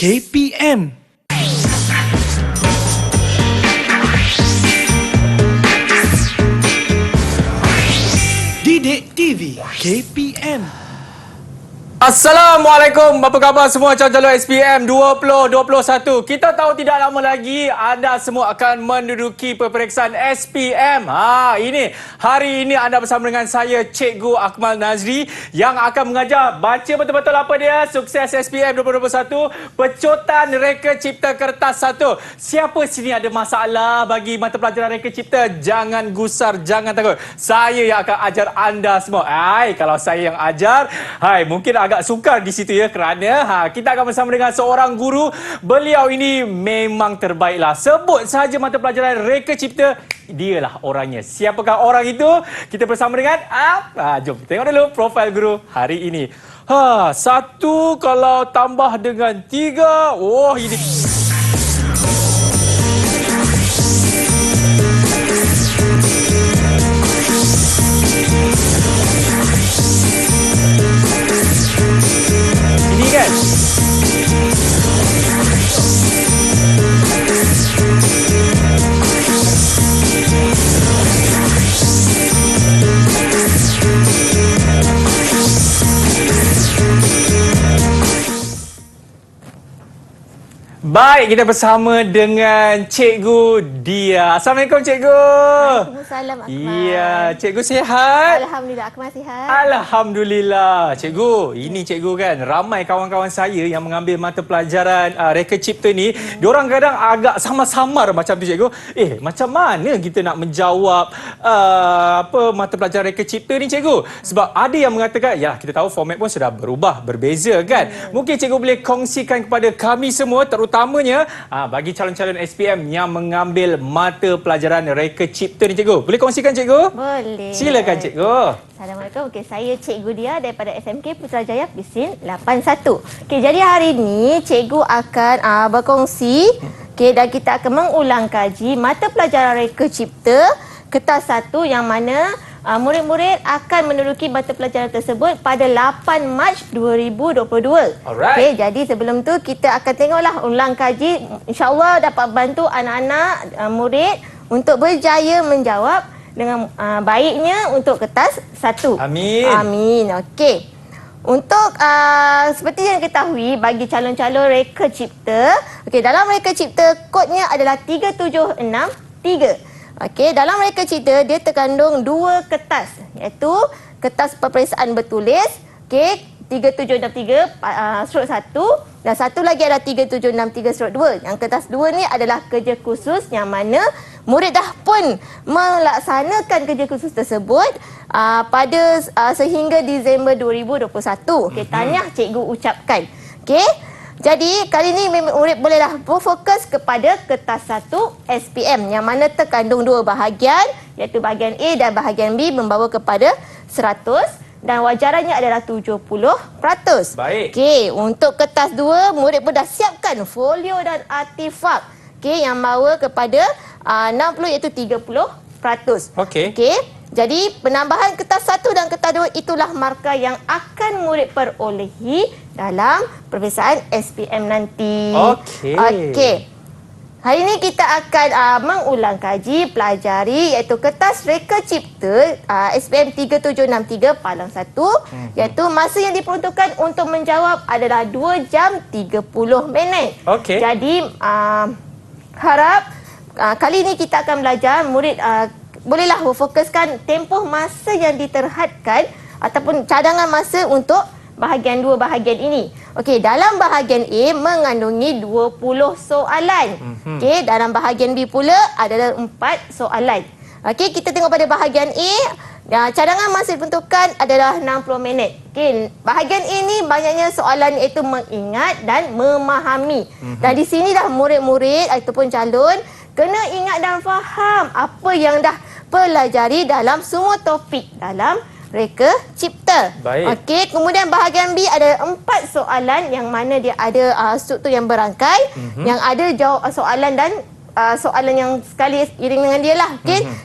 KPM. Didik TV KPM. Assalamualaikum, apa khabar semua calon-calon SPM 2021. Kita tahu tidak lama lagi anda semua akan menduduki peperiksaan SPM. Hari ini anda bersama dengan saya Cikgu Akmal Nazri yang akan mengajar baca betul-betul apa dia sukses SPM 2021 pecotan reka cipta kertas 1. Siapa sini ada masalah bagi mata pelajaran reka cipta? Jangan gusar, jangan takut. Saya yang akan ajar anda semua. Kalau saya yang ajar, mungkin agak sukar di situ ya, kerana kita akan bersama dengan seorang guru. Beliau ini memang terbaiklah. Sebut sahaja mata pelajaran reka cipta, dialah orangnya. Siapakah orang itu? Kita bersama dengan jom tengok dulu profil guru hari ini. 1 kalau tambah dengan 3, ini kan? Baik, kita bersama dengan Cikgu Dia. Assalamualaikum Cikgu. Waalaikumsalam Akmal. Iya, Cikgu sihat? Alhamdulillah, Akmal sihat. Alhamdulillah. Cikgu, ini Cikgu kan, ramai kawan-kawan saya yang mengambil mata pelajaran reka cipta ni, diorang kadang agak samar-samar macam tu Cikgu. Macam mana kita nak menjawab mata pelajaran reka cipta ni Cikgu? Sebab ada yang mengatakan, ya kita tahu format pun sudah berubah, berbeza kan. Mungkin Cikgu boleh kongsikan kepada kami semua, terutamanya bagi calon-calon SPM yang mengambil mata pelajaran reka cipta ni Cikgu. Boleh kongsikan Cikgu? Boleh. Silakan Cikgu. Assalamualaikum. Saya Cikgu Dia daripada SMK Putrajaya Pisin 81. Jadi hari ini Cikgu akan berkongsi dan kita akan mengulang kaji mata pelajaran reka cipta kertas 1 yang mana murid-murid akan menduduki mata pelajaran tersebut pada 8 Mac 2022. Alright. Jadi sebelum tu kita akan tengoklah ulang kaji. InsyaAllah dapat bantu anak-anak murid untuk berjaya menjawab dengan baiknya untuk kertas 1. Amin. Amin. Okey. Untuk seperti yang diketahui bagi calon-calon reka cipta, dalam reka cipta kodnya adalah 3763. Okey, dalam reka cipta dia terkandung 2 kertas, iaitu kertas peperiksaan bertulis, 3763 strok 1 dan satu lagi adalah 3763 strok 2. Yang kertas 2 ni adalah kerja khusus yang mana murid dah pun melaksanakan kerja khusus tersebut pada sehingga Disember 2021. Tahniah cikgu ucapkan. Jadi kali ini murid bolehlah berfokus kepada kertas 1 SPM yang mana terkandung 2 bahagian, iaitu bahagian A dan bahagian B membawa kepada 100 dan wajarannya adalah 70%. Baik. Untuk kertas 2 murid pun dah siapkan folio dan artifak yang membawa kepada 60 iaitu 30%. Jadi penambahan kertas 1 dan kertas 2 itulah markah yang akan murid perolehi dalam peperiksaan SPM nanti. Hari ini kita akan mengulang kaji pelajari iaitu kertas reka cipta SPM 3763 Palang 1, iaitu masa yang diperuntukkan untuk menjawab adalah 2 jam 30 minit. Jadi harap kali ini kita akan belajar murid bolehlah berfokuskan tempoh masa yang diterhadkan ataupun cadangan masa untuk bahagian 2 bahagian ini. Dalam bahagian A mengandungi 20 soalan. Dalam bahagian B pula adalah 4 soalan. Kita tengok pada bahagian A, cadangan masa diperuntukkan adalah 60 minit. Bahagian A ni banyaknya soalan iaitu mengingat dan memahami. Dan di sini dah murid-murid ataupun calon kena ingat dan faham apa yang dah pelajari dalam semua topik dalam reka cipta. Kemudian bahagian B ada 4 soalan yang mana dia ada struktur yang berangkai, yang ada jawab soalan dan soalan yang sekali iring dengan dia lah.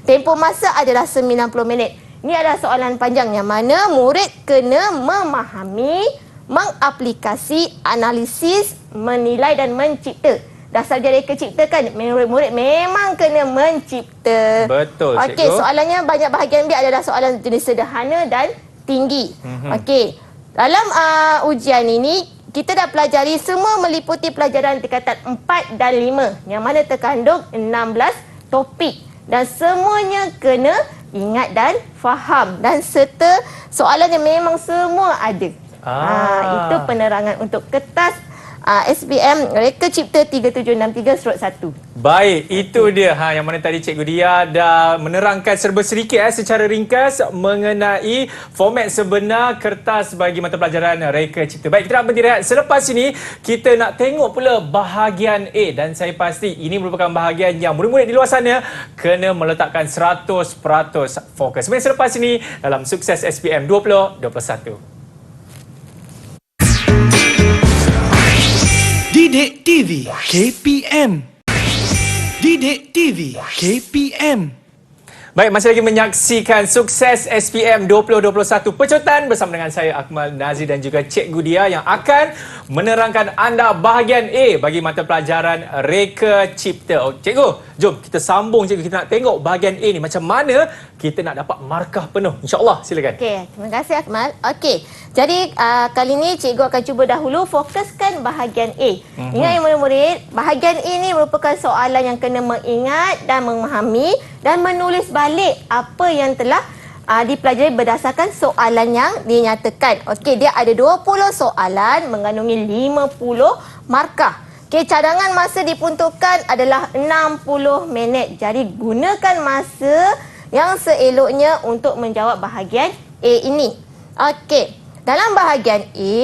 Tempoh masa adalah 90 minit. Ini adalah soalan panjang yang mana murid kena memahami, mengaplikasi, analisis menilai dan mencipta. Dasar dia reka cipta kan, murid-murid memang kena mencipta. Betul, cikgu. Okey, soalannya banyak bahagian B adalah soalan jenis sederhana dan tinggi. Okey, dalam ujian ini, kita dah pelajari semua meliputi pelajaran tingkatan 4 dan 5 yang mana terkandung 16 topik. Dan semuanya kena ingat dan faham. Dan serta soalannya memang semua ada. Itu penerangan untuk kertas SPM Reka Cipta 3763/1. Baik, itu dia yang mana tadi Cikgu Dia dah menerangkan serba sedikit secara ringkas mengenai format sebenar kertas bagi mata pelajaran Reka Cipta. Baik, kita nak berhenti rehat. Selepas ini kita nak tengok pula bahagian A dan saya pasti ini merupakan bahagian yang murid-murid di luar sana kena meletakkan 100% fokus. Baik, selepas ini dalam Sukses SPM 2021. Didik TV KPM. Didik TV KPM. Baik, masih lagi menyaksikan Sukses SPM 2021 Pecutan bersama dengan saya Akmal Nazir dan juga Cikgu Dia yang akan menerangkan anda bahagian A bagi mata pelajaran Reka Cipta. Cikgu, jom kita sambung cikgu, kita nak tengok bahagian A ni macam mana kita nak dapat markah penuh. InsyaAllah, silakan. Okey, terima kasih Akmal. Okey, jadi kali ni cikgu akan cuba dahulu fokuskan bahagian A. Ingat ya murid-murid, bahagian A ni merupakan soalan yang kena mengingat dan memahami dan menulis balik apa yang telah dipelajari berdasarkan soalan yang dinyatakan. Okey, dia ada 20 soalan mengandungi 50 markah. Okey, cadangan masa diperuntukkan adalah 60 minit. Jadi gunakan masa yang seeloknya untuk menjawab bahagian A ini. Okey, dalam bahagian A,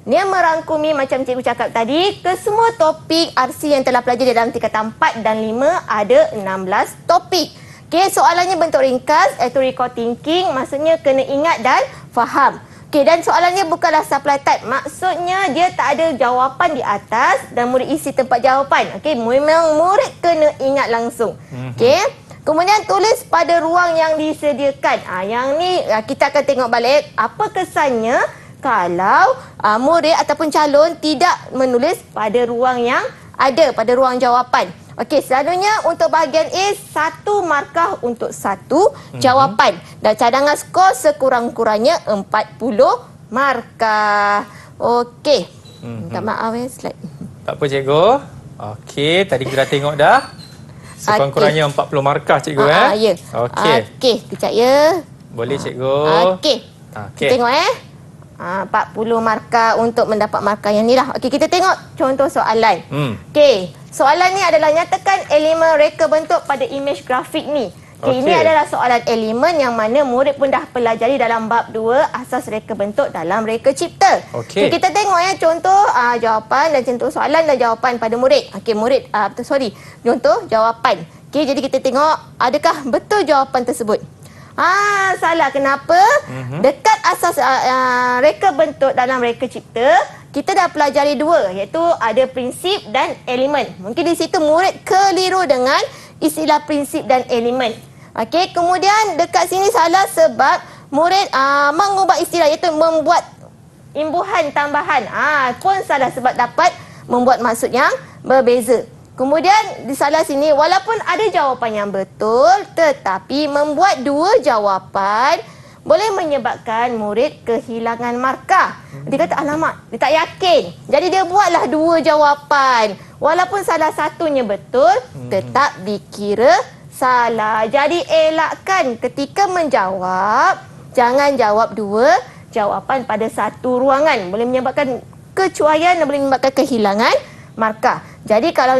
dia merangkumi macam cikgu cakap tadi, kesemua topik RC yang telah pelajari dalam tingkatan 4 dan 5 ada 16 topik. Okey, soalannya bentuk ringkas, iaitu record thinking, maksudnya kena ingat dan faham. Okey, dan soalannya bukanlah supply type, maksudnya dia tak ada jawapan di atas dan murid isi tempat jawapan. Okey, memang murid kena ingat langsung. Okey, kemudian tulis pada ruang yang disediakan. Yang ni kita akan tengok balik apa kesannya kalau murid ataupun calon tidak menulis pada ruang yang ada, pada ruang jawapan. Okey, selalunya untuk bahagian A, 1 markah untuk 1 jawapan. Dan cadangan skor sekurang-kurangnya 40 markah. Okey. Minta maaf slide. Tak apa cikgu. Okey, tadi kita dah tengok dah. Sekurang-kurangnya 40 markah cikgu Ya. Okey. Okey, kejap ya. Boleh cikgu. Okey. Okey. Tengok 40 markah untuk mendapat markah yang ni lah. Okey, kita tengok contoh soalan. Okey, soalan ni adalah nyatakan elemen reka bentuk pada imej grafik ni. Okey, ini adalah soalan elemen yang mana murid pun dah pelajari dalam bab 2 asas reka bentuk dalam Reka Cipta. Okey. Kita tengok contoh jawapan dan contoh soalan dan jawapan pada murid. Okey, murid contoh jawapan. Okey, jadi kita tengok adakah betul jawapan tersebut. Salah. Kenapa? Dekat asas reka bentuk dalam Reka Cipta, kita dah pelajari 2, iaitu ada prinsip dan elemen. Mungkin di situ murid keliru dengan istilah prinsip dan elemen. Okey, kemudian dekat sini salah sebab murid mengubah istilah, iaitu membuat imbuhan tambahan. Pun salah sebab dapat membuat maksud yang berbeza. Kemudian di salah sini, walaupun ada jawapan yang betul, tetapi membuat 2 jawapan boleh menyebabkan murid kehilangan markah. Dia kata, alamak, dia tak yakin. Jadi dia buatlah 2 jawapan. Walaupun salah satunya betul, tetap dikira salah. Jadi elakkan ketika menjawab, jangan jawab 2 jawapan pada satu ruangan. Boleh menyebabkan kecuaian dan boleh menyebabkan kehilangan markah. Jadi kalau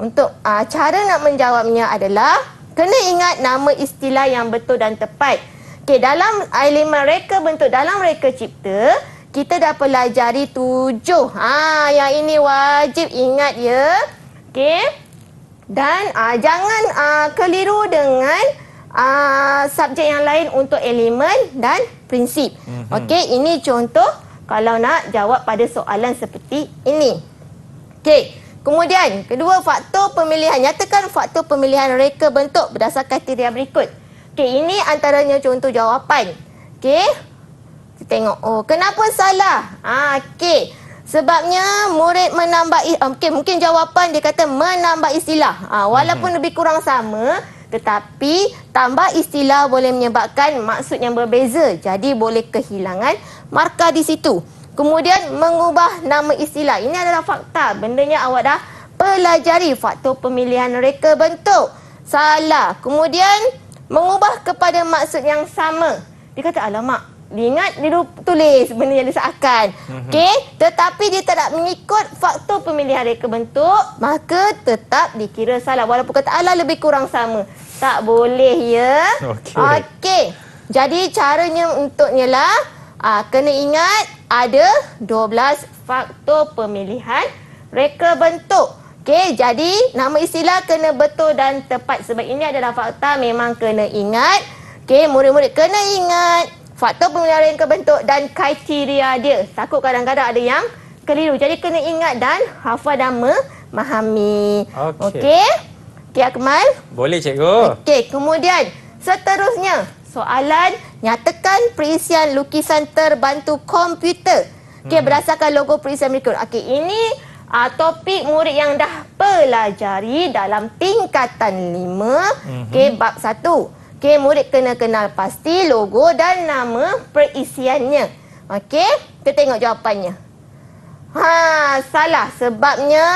untuk cara nak menjawabnya adalah kena ingat nama istilah yang betul dan tepat. Okey, dalam elemen reka bentuk dalam Reka Cipta, kita dah pelajari 7. Yang ini wajib ingat ya. Okey. Dan jangan keliru dengan subjek yang lain untuk elemen dan prinsip. Okey, ini contoh kalau nak jawab pada soalan seperti ini. Okey. Kemudian, kedua, faktor pemilihan. Nyatakan faktor pemilihan reka bentuk berdasarkan kriteria berikut. Okey, ini antaranya contoh jawapan. Okey. Kita tengok. Kenapa salah? Okey. Sebabnya murid menambah mungkin jawapan dia kata menambah istilah. Walaupun lebih kurang sama, tetapi tambah istilah boleh menyebabkan maksud yang berbeza. Jadi boleh kehilangan markah di situ. Kemudian mengubah nama istilah. Ini adalah fakta. Bendanya awak dah pelajari. Faktor pemilihan reka bentuk. Salah. Kemudian mengubah kepada maksud yang sama. Dia kata, alamak, dia ingat dia tulis benda yang disahkan. Okey, tetapi dia tak nak mengikut faktor pemilihan reka bentuk, maka tetap dikira salah walaupun kata ala lebih kurang sama. Tak boleh ya. Okey. Jadi caranya untuknya lah kena ingat ada 12 faktor pemilihan reka bentuk. Okey, jadi nama istilah kena betul dan tepat sebab ini adalah fakta memang kena ingat. Okey, murid-murid kena ingat faktor pemilihan reka bentuk dan kriteria dia. Takut kadang-kadang ada yang keliru. Jadi kena ingat dan hafal dan memahami. Okey. Okey Akmal? Boleh cikgu. Okey, kemudian seterusnya soalan nyatakan perisian lukisan terbantu komputer. Okey, berdasarkan logo perisian berikut. Okey, ini topik murid yang dah pelajari dalam tingkatan 5. Okey, bab 1. Okey, murid kena kenal pasti logo dan nama perisiannya. Okey, kita tengok jawapannya. Salah. Sebabnya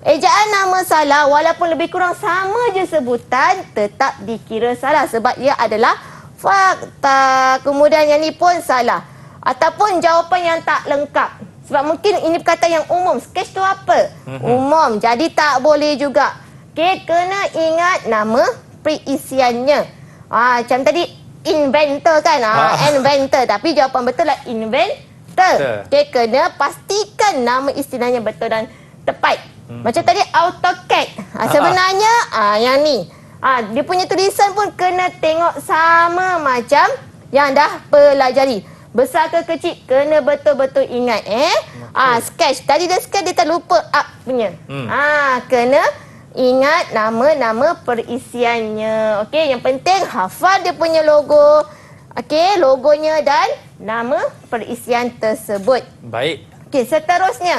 ejaan nama salah walaupun lebih kurang sama je sebutan tetap dikira salah sebab ia adalah fakta. Kemudian yang ni pun salah. Ataupun jawapan yang tak lengkap. Sebab mungkin ini perkataan yang umum. Sketch tu apa? Umum. Jadi tak boleh juga. Okey, kena ingat nama perisiannya. Macam tadi inventor kan, inventor, tapi jawapan betul lah inventor. Okey, kena pastikan nama istilahnya betul dan tepat. Macam tadi AutoCAD. Sebenarnya yang ni dia punya tulisan pun kena tengok sama macam yang dah pelajari. Besar ke kecil kena betul-betul ingat sketch. Tadi dia sketch dia terlupa up punya. Kena ingat nama-nama perisiannya. Okey, yang penting hafal dia punya logo. Okey, logonya dan nama perisian tersebut. Baik. Okey, seterusnya.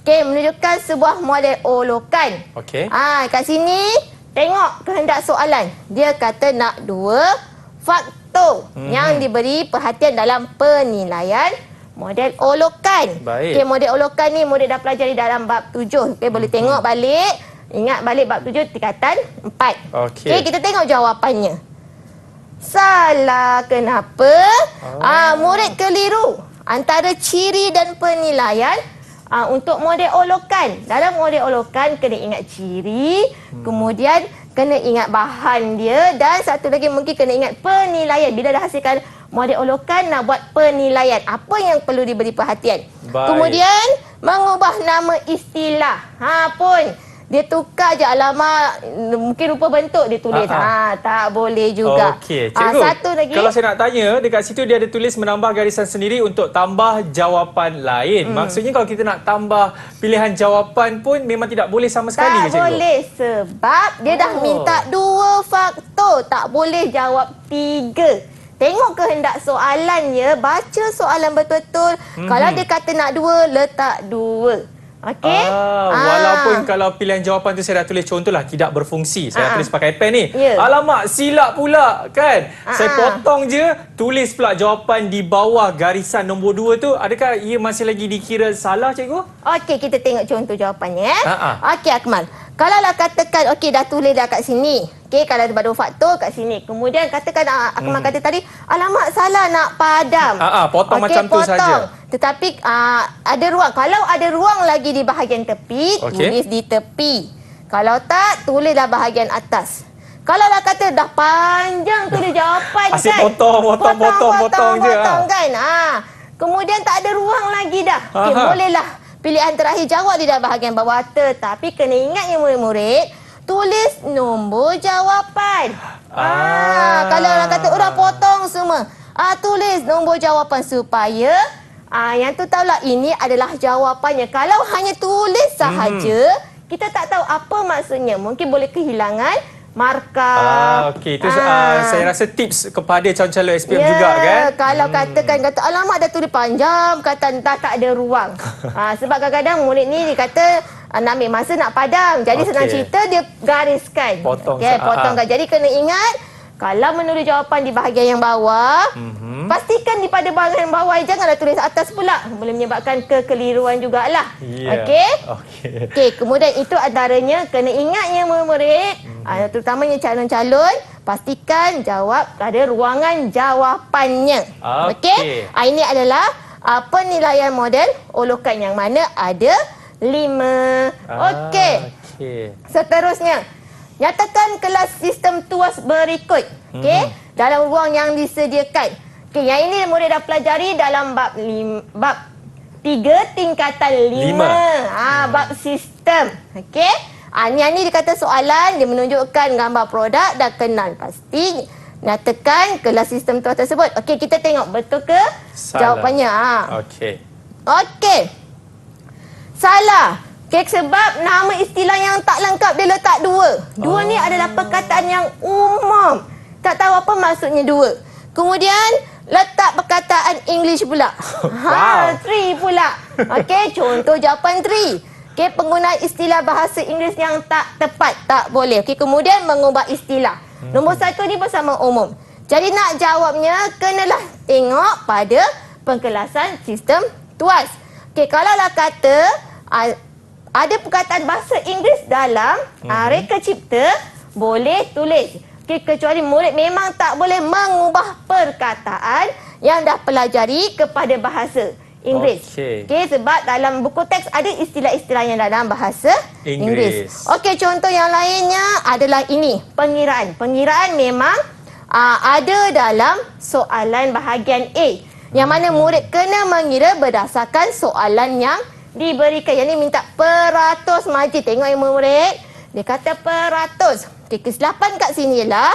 Okey, menunjukkan sebuah model olokan. Okey. Kat sini tengok kehendak soalan. Dia kata nak 2 faktor yang diberi perhatian dalam penilaian model olokan. Baik. Okey, model olokan ni murid dah pelajari dalam bab 7. Okey, boleh tengok balik. Ingat balik bab 7 tingkatan 4. Okey, kita tengok jawapannya. Salah. Kenapa? Murid keliru antara ciri dan penilaian untuk model olokan. Dalam model olokan kena ingat ciri, kemudian kena ingat bahan dia dan satu lagi mungkin kena ingat penilaian. Bila dah hasilkan model olokan nak buat penilaian, apa yang perlu diberi perhatian. Baik. Kemudian mengubah nama istilah. Pun dia tukar je alamat, mungkin rupa bentuk dia tulis. Tak boleh juga. Okey, cikgu. Satu lagi. Kalau saya nak tanya, dekat situ dia ada tulis menambah garisan sendiri untuk tambah jawapan lain. Maksudnya kalau kita nak tambah pilihan jawapan pun memang tidak boleh sama sekali ke cikgu? Tak boleh sebab dia dah minta 2 faktor. Tak boleh jawab 3. Tengok kehendak soalannya, baca soalan betul-betul. Kalau dia kata nak 2, letak 2. Okey. Walaupun kalau pilihan jawapan tu saya dah tulis contohlah tidak berfungsi. Saya dah tulis pakai pen ni. Alamak, silap pula kan. Saya potong je, tulis pula jawapan di bawah garisan nombor 2 tu. Adakah ia masih lagi dikira salah cikgu? Okey, kita tengok contoh jawapannya. Okey Akmal. Kalau lah katakan okey dah tulis dah kat sini. Okey, kalau ada 2 faktor kat sini. Kemudian katakan Akmal kata tadi, alamak salah nak padam. Potong macam tu saja. Tetapi ada ruang. Kalau ada ruang lagi di bahagian tepi, tulis di tepi. Kalau tak, tulislah bahagian atas. Kalau lah kata dah panjang tulis jawapan kan. Asyik potong je. Kan. Kemudian tak ada ruang lagi dah. Okey, bolehlah pilihan terakhir jawab di dalam bahagian bawah. Tetapi kena ingat ya murid-murid, tulis nombor jawapan. Kalau orang kata dah potong semua, tulis nombor jawapan supaya yang tu tahulah ini adalah jawapannya. Kalau hanya tulis sahaja, kita tak tahu apa maksudnya. Mungkin boleh kehilangan markah. Okey, itu saya rasa tips kepada calon-calon SPM juga kan. Kalau kata alamak dah tulis panjang, kata entah tak ada ruang. Sebab kadang-kadang murid ni dia kata nak ambil masa nak padam. Jadi senang cerita dia gariskan. Potong. Potongkan. Jadi kena ingat kalau menulis jawapan di bahagian yang bawah, pastikan di pada bahagian bawah, janganlah tulis atas pula. Boleh menyebabkan kekeliruan jugalah. Okey, kemudian itu antaranya kena ingatnya murid-murid, terutamanya calon-calon, pastikan jawab pada ruangan jawapannya. Okey. Ini adalah penilaian model olokan yang mana ada 5. Okey. Seterusnya, nyatakan kelas sistem tuas berikut. Okey, dalam ruang yang disediakan. Okey, yang ini murid dah pelajari dalam bab 3 tingkatan 5. Bab sistem. Okey. Yang ni dia kata soalan, dia menunjukkan gambar produk dan kenal pasti. Nyatakan kelas sistem tuas tersebut. Okey, kita tengok betul ke jawapannya. Okey. Salah. Okay, sebab nama istilah yang tak lengkap dia letak 2. 2 ni adalah perkataan yang umum. Tak tahu apa maksudnya 2. Kemudian letak perkataan English pula. 3 pula. Okey, contoh jawapan 3. Okey, penggunaan istilah bahasa Inggeris yang tak tepat, tak boleh. Okey, kemudian mengubah istilah. Nombor 1 ni bersama umum. Jadi nak jawabnya kenalah tengok pada pengkelasan sistem tuas. Okey, kalaulah kata ada perkataan bahasa Inggeris dalam reka cipta, boleh tulis. Okay, kecuali murid memang tak boleh mengubah perkataan yang dah pelajari kepada bahasa Inggeris. Okay, sebab dalam buku teks ada istilah-istilah yang dalam bahasa Inggeris. Okey, contoh yang lainnya adalah ini, pengiraan. Pengiraan memang ada dalam soalan bahagian A, yang mana murid kena mengira berdasarkan soalan yang diberikan. Yang ni minta peratus margin. Tengok ya murid, dia kata peratus. Okey, kesilapan kat sini ialah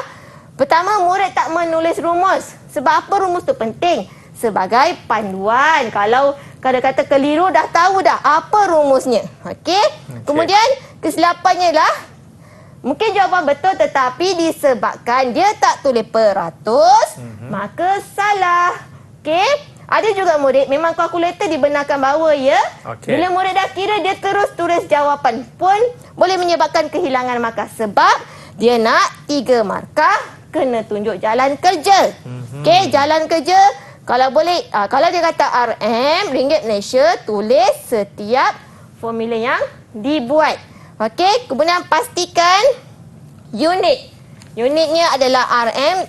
pertama, murid tak menulis rumus. Sebab apa rumus tu penting? Sebagai panduan. Kalau kata keliru, dah tahu dah apa rumusnya. Okey. Kemudian kesilapannya ialah mungkin jawapan betul tetapi disebabkan dia tak tulis peratus, maka salah. Okey. Ada juga murid memang kalkulator dibenarkan bahawa ya. Bila murid dah kira, dia terus tulis jawapan pun boleh menyebabkan kehilangan markah. Sebab dia nak 3 markah, kena tunjuk jalan kerja. Okey, jalan kerja kalau boleh, kalau dia kata RM, ringgit Malaysia, tulis setiap formula yang dibuat. Okey, kemudian pastikan unit. Unitnya adalah RM,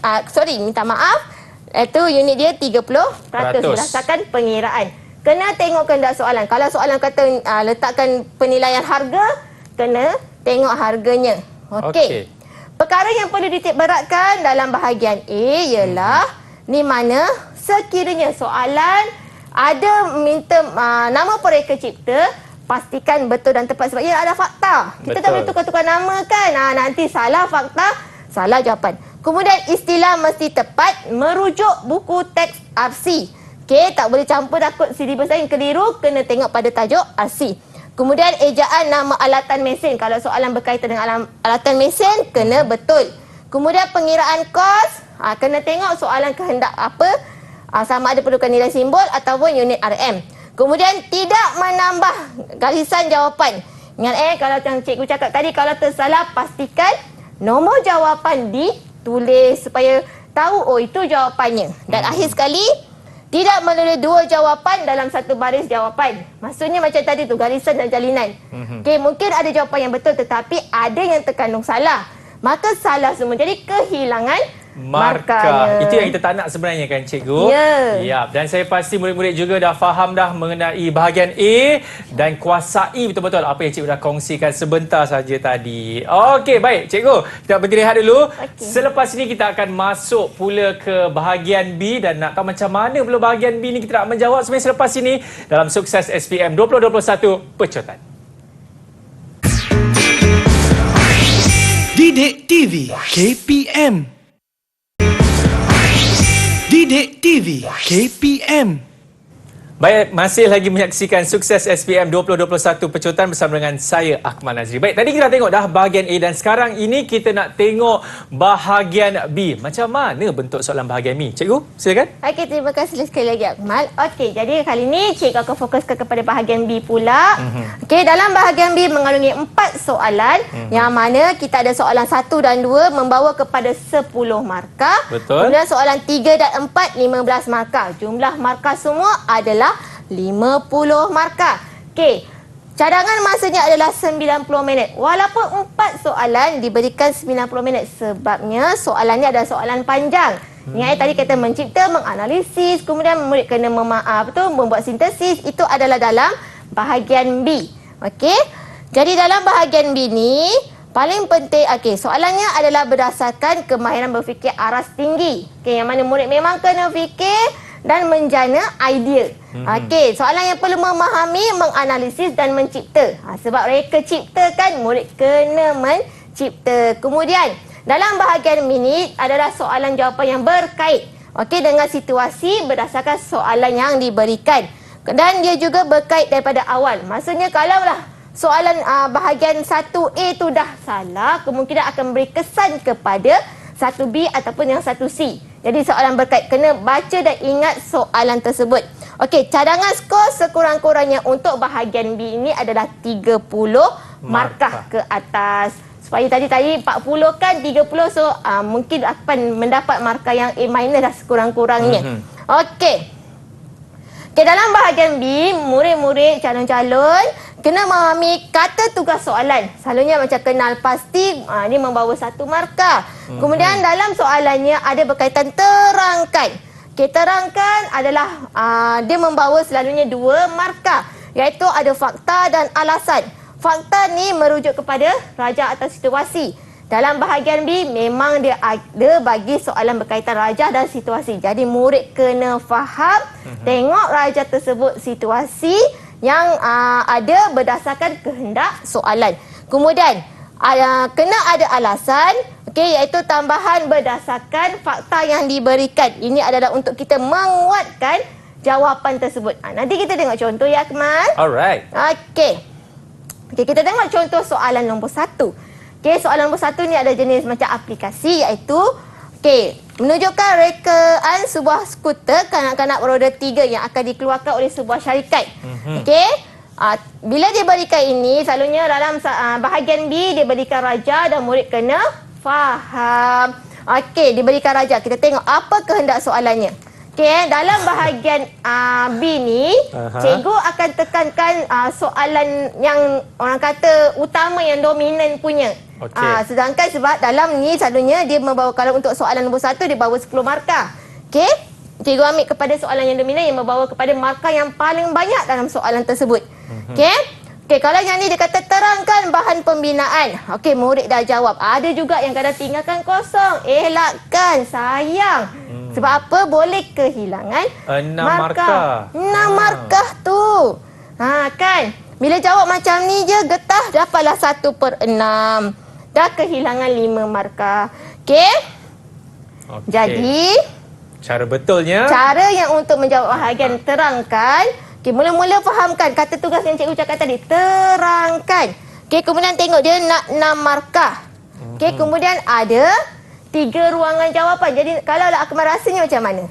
minta maaf. Itu unit dia 30%. Berdasarkan pengiraan. Kena tengok kehendak soalan. Kalau soalan kata letakkan penilaian harga, kena tengok harganya. Okey. Perkara yang perlu dititik beratkan dalam bahagian A ialah ni mana sekiranya soalan ada minta nama pereka cipta, pastikan betul dan tepat sebab ia ada fakta. Kita tak boleh tukar-tukar nama kan. Nanti salah fakta, salah jawapan. Kemudian istilah mesti tepat merujuk buku teks RC. Okey, tak boleh campur takut silibus lain keliru, kena tengok pada tajuk RC. Kemudian ejaan nama alatan mesin. Kalau soalan berkaitan dengan alatan mesin, kena betul. Kemudian pengiraan kos, kena tengok soalan kehendak apa, sama ada perlukan nilai simbol ataupun unit RM. Kemudian tidak menambah garisan jawapan. Ingat kalau yang cikgu cakap tadi, kalau tersalah pastikan nombor jawapan ditulis supaya tahu itu jawapannya. Dan akhir sekali, tidak menulis 2 jawapan dalam satu baris jawapan. Maksudnya macam tadi tu, garisan dan jalinan. Okey, mungkin ada jawapan yang betul tetapi ada yang terkandung salah. Maka salah semua. Jadi kehilangan markah. Itu yang kita tak nak sebenarnya kan cikgu? Ya. Dan saya pasti murid-murid juga dah faham dah mengenai bahagian A dan kuasai betul-betul apa yang cikgu dah kongsikan sebentar saja tadi. Okey, baik cikgu. Kita berhenti rehat dulu. Selepas ini kita akan masuk pula ke bahagian B dan nak tahu macam mana pula bahagian B ni kita nak menjawab sebenarnya selepas ini dalam Sukses SPM 2021 Pecotan. Didik TV KPM. Didik TV KPM. Baik, masih lagi menyaksikan Sukses SPM 2021 Pecutan bersama dengan saya, Akmal Nazri. Baik, tadi kita tengok dah bahagian A dan sekarang ini kita nak tengok bahagian B. Macam mana bentuk soalan bahagian B? Cikgu, silakan. Okey, terima kasih sekali lagi Akmal. Okey, jadi kali ini cikgu akan fokuskan kepada bahagian B pula. Okey, dalam bahagian B mengandungi 4 soalan yang mana kita ada soalan 1 dan 2 membawa kepada 10 markah. Betul. Kemudian soalan 3 dan 4 15 markah. Jumlah markah semua adalah 50 markah. Okey. Cadangan masanya adalah 90 minit. Walaupun 4 soalan diberikan 90 minit sebabnya soalannya adalah soalan panjang. Ingat tadi kita mencipta, menganalisis, kemudian murid kena membuat sintesis. Itu adalah dalam bahagian B. Okey. Jadi dalam bahagian B ni paling penting, soalannya adalah berdasarkan kemahiran berfikir aras tinggi. Okey, yang mana murid memang kena fikir dan menjana idea. Okey, soalan yang perlu memahami, menganalisis dan mencipta. Sebab reka cipta kan, murid kena mencipta. Kemudian, dalam bahagian minit adalah soalan jawapan yang berkait. Okey, dengan situasi berdasarkan soalan yang diberikan. Dan dia juga berkait daripada awal. Maksudnya kalaulah soalan bahagian 1A tu dah salah, kemungkinan akan beri kesan kepada 1B ataupun yang 1C. Jadi soalan berkait, kena baca dan ingat soalan tersebut. Okey, cadangan skor sekurang-kurangnya untuk bahagian B ini adalah 30 markah ke atas. Supaya tadi 40 kan, 30, so mungkin akan mendapat markah yang A- dah sekurang-kurangnya. Okey. Okay, dalam bahagian B, murid-murid calon-calon kena memahami kata tugas soalan. Selalunya macam kenal pasti, dia membawa 1 markah. Kemudian dalam soalannya ada berkaitan terangkan. Okay, terangkan adalah dia membawa selalunya 2 markah. Iaitu ada fakta dan alasan. Fakta ni merujuk kepada rajah atau situasi. Dalam bahagian B memang dia ada bagi soalan berkaitan rajah dan situasi. Jadi murid kena faham, tengok rajah tersebut situasi yang ada berdasarkan kehendak soalan. Kemudian kena ada alasan, iaitu tambahan berdasarkan fakta yang diberikan. Ini adalah untuk kita menguatkan jawapan tersebut. Nanti kita tengok contoh ya, Akmal. Alright. Okey, kita tengok contoh soalan nombor 1. Okey, soalan nombor 1 ni ada jenis macam aplikasi, iaitu menunjukkan rekaan sebuah skuter kanak-kanak beroda 3 yang akan dikeluarkan oleh sebuah syarikat. Okey, bila dia berikan ini, selalunya dalam bahagian B dia berikan rajah dan murid kena faham. Okey, diberikan rajah. Kita tengok apa kehendak soalannya. Okey, dalam bahagian B ni, cikgu akan tekankan soalan yang orang kata utama, yang dominan punya. Sedangkan sebab dalam ni selalunya dia membawa, kalau untuk soalan nombor 1 dia bawa 10 markah. Okey, cikgu ambil kepada soalan yang dominan yang membawa kepada markah yang paling banyak dalam soalan tersebut. Okey, kalau yang ni dia kata terangkan bahan pembinaan. Okey, murid dah jawab. Ada juga yang kadang tinggalkan kosong. Elakkan, sayang. Sebab apa? Boleh kehilangan 6 markah. 6 markah tu. Kan? Bila jawab macam ni je, getah dapatlah 1/6. Dah kehilangan 5 markah. Okey? Jadi, cara betulnya, cara yang untuk menjawab bahagian terangkan, mula-mula fahamkan kata tugas yang cikgu cakap tadi. Terangkan. Kemudian tengok dia nak 6 markah. Kemudian ada 3 ruangan jawapan. Jadi kalau Akmal rasanya macam mana?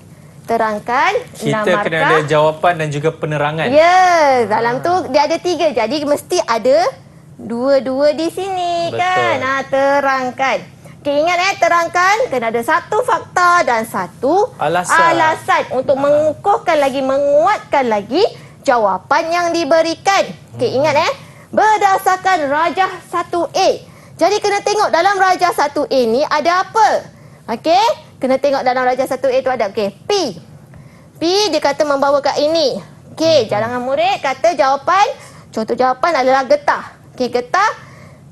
Terangkan 6 markah. kita kena ada jawapan dan juga penerangan. Ya, dalam tu dia ada 3. Jadi mesti ada 2 di sini. Betul. Kan? Terangkan. Ingat terangkan kena ada 1 fakta dan 1 alasan untuk mengukuhkan lagi, menguatkan lagi jawapan yang diberikan. Ingat berdasarkan rajah 1A. Jadi kena tengok dalam rajah 1A ni ada apa? Kena tengok dalam rajah 1A tu ada P. P dia kata membawa kat ini. Cadangan murid kata jawapan, contoh jawapan adalah getah. Getah.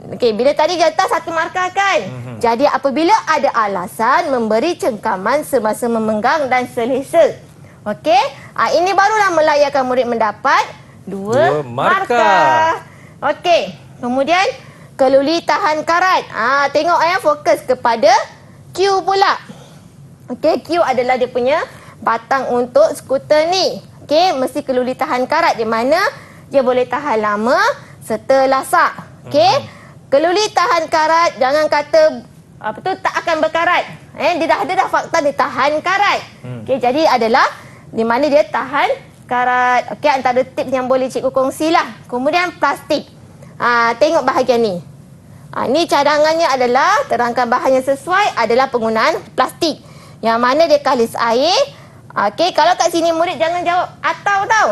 Bila tadi getah 1 markah kan? Jadi apabila ada alasan, memberi cengkaman semasa memegang dan selesa. Ini barulah melayakkan murid mendapat 2 markah. Kemudian keluli tahan karat. Tengok fokus kepada Q pula. Q adalah dia punya batang untuk skuter ni. Okey, mesti keluli tahan karat di mana dia boleh tahan lama serta lasak. Okey, keluli tahan karat, jangan kata tak akan berkarat. Dia dah fakta dia tahan karat. Okey, jadi adalah di mana dia tahan karat. Okey, antara tips yang boleh cikgu kongsilah. Kemudian plastik. Tengok bahagian ni. Ni cadangannya adalah terangkan bahan yang sesuai adalah penggunaan plastik. Yang mana dia kalis air. Okey, kalau kat sini murid jangan jawab atau tau.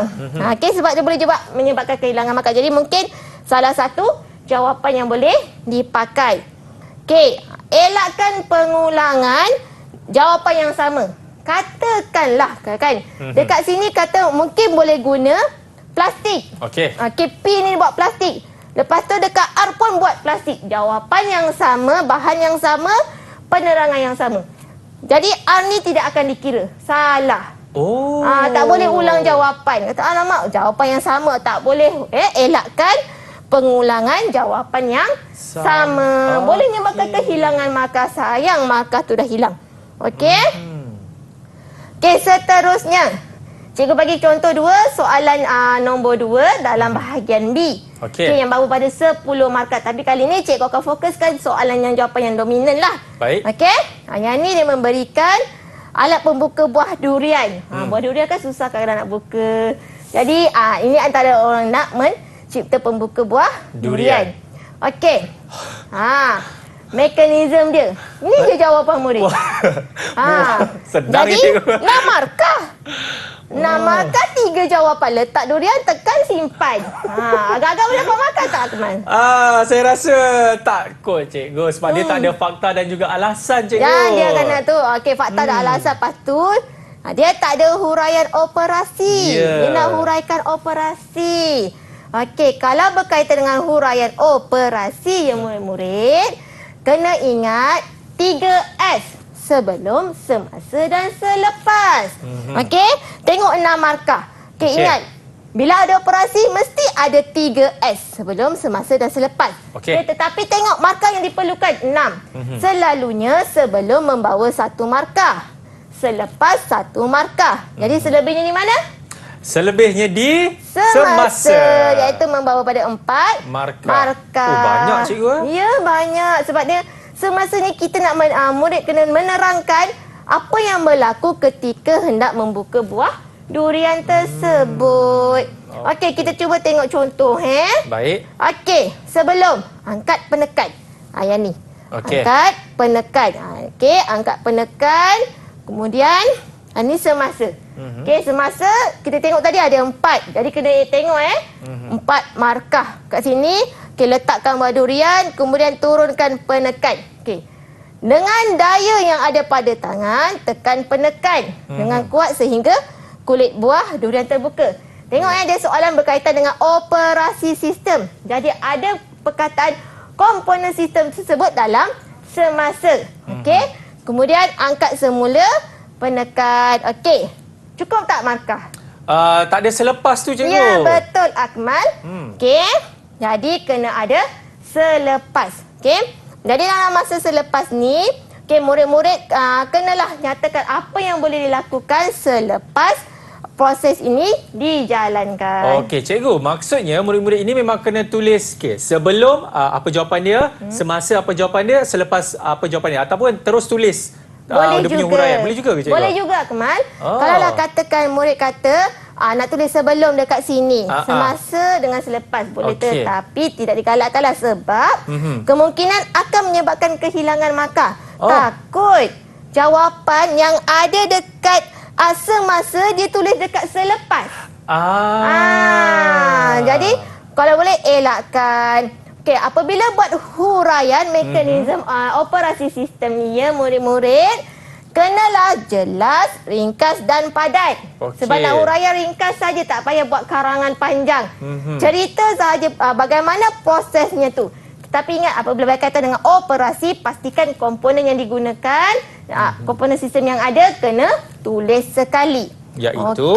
Okey, sebab dia boleh menyebabkan kehilangan markah. Jadi mungkin salah satu jawapan yang boleh dipakai. Okey, elakkan pengulangan jawapan yang sama. Katakanlah kan. Dekat sini kata mungkin boleh guna plastik. Okey. Okey, P ni buat plastik. Lepas tu dekat R pun buat plastik. Jawapan yang sama, bahan yang sama, penerangan yang sama. Jadi R ni tidak akan dikira. Salah. Oh. Tak boleh ulang jawapan. Kata alamak, jawapan yang sama tak boleh. Elakkan pengulangan jawapan yang sama. Boleh menyebabkan kehilangan markah. Sayang markah tu dah hilang. Okey? Okey, seterusnya. Cikgu bagi contoh 2, soalan nombor 2 dalam bahagian B. Okey, yang baru pada 10 markah. Tapi kali ni cikgu akan fokuskan soalan yang jawapan yang dominan lah. Baik. Okey? Yang ni dia memberikan alat pembuka buah durian. Buah durian kan susah kadang-kadang nak buka. Jadi ini antara orang nak mencipta pembuka buah durian. Okey. Mekanisme dia. Ini je jawapan murid. Sedang jadi 6 markah. 6 markah 3 jawapan. Letak durian, tekan, simpan. Agak-agak boleh dapat markah tak, Akmal? Saya rasa tak kot cikgu. Sebab dia tak ada fakta dan juga alasan cikgu. Ya, dia kena tu. Okey, fakta dan alasan. Lepas tu, dia tak ada huraian operasi. Dia nak huraikan operasi. Okey, kalau berkaitan dengan huraian operasi, ya murid-murid, kena ingat 3S. Sebelum, semasa dan selepas. Okey, tengok 6 markah. Okey, ingat. Bila ada operasi, mesti ada 3S. Sebelum, semasa dan selepas. Okey. Tetapi tengok markah yang diperlukan 6. Selalunya sebelum membawa 1 markah. Selepas 1 markah. Jadi selebihnya di mana? Selebihnya di semasa. Iaitu membawa pada 4 markah. Oh, banyak cikgu. Ya, banyak. Sebab dia semasa ni kita nak murid kena menerangkan apa yang berlaku ketika hendak membuka buah durian tersebut. Okey, kita cuba tengok contoh. Baik. Okey, sebelum angkat penekan. Yang ni. Okey. Angkat penekan. Okey, angkat penekan. Kemudian ni semasa. Okey, semasa kita tengok tadi ada 4. Jadi kena tengok 4 markah kat sini. Okey, letakkan buah durian, kemudian turunkan penekan. Okey. Dengan daya yang ada pada tangan, tekan penekan dengan kuat sehingga kulit buah durian terbuka. Tengok ada soalan berkaitan dengan operasi sistem. Jadi ada perkataan komponen sistem tersebut dalam semasa. Okey. Kemudian angkat semula, penekan. Okey. Cukup tak markah? Tak ada selepas tu cikgu. Ya, betul Akmal. Okey. Jadi kena ada selepas. Okey. Jadi dalam masa selepas ni, okey, murid-murid kenalah nyatakan apa yang boleh dilakukan selepas proses ini dijalankan. Okey, cikgu. Maksudnya murid-murid ini memang kena tulis sebelum apa jawapan dia, semasa apa jawapan dia, selepas apa jawapan dia, ataupun terus tulis boleh dia juga. punya huraian. Boleh juga ke cikgu? Boleh juga, Akmal. Kalau lah katakan murid kata nak tulis sebelum dekat sini, semasa dengan selepas boleh, tetapi tidak digalakkanlah sebab kemungkinan akan menyebabkan kehilangan markah. Takut jawapan yang ada dekat semasa dia tulis dekat selepas. Jadi kalau boleh elakkan. Okey, apabila buat huraian mekanisme operasi sistem ni ya murid-murid, kenalah jelas, ringkas dan padat. Sebab nak huraian ringkas saja, tak payah buat karangan panjang. Cerita saja bagaimana prosesnya tu. Tetapi ingat, apabila berkaitan dengan operasi, pastikan komponen yang digunakan, komponen sistem yang ada kena tulis sekali. Iaitu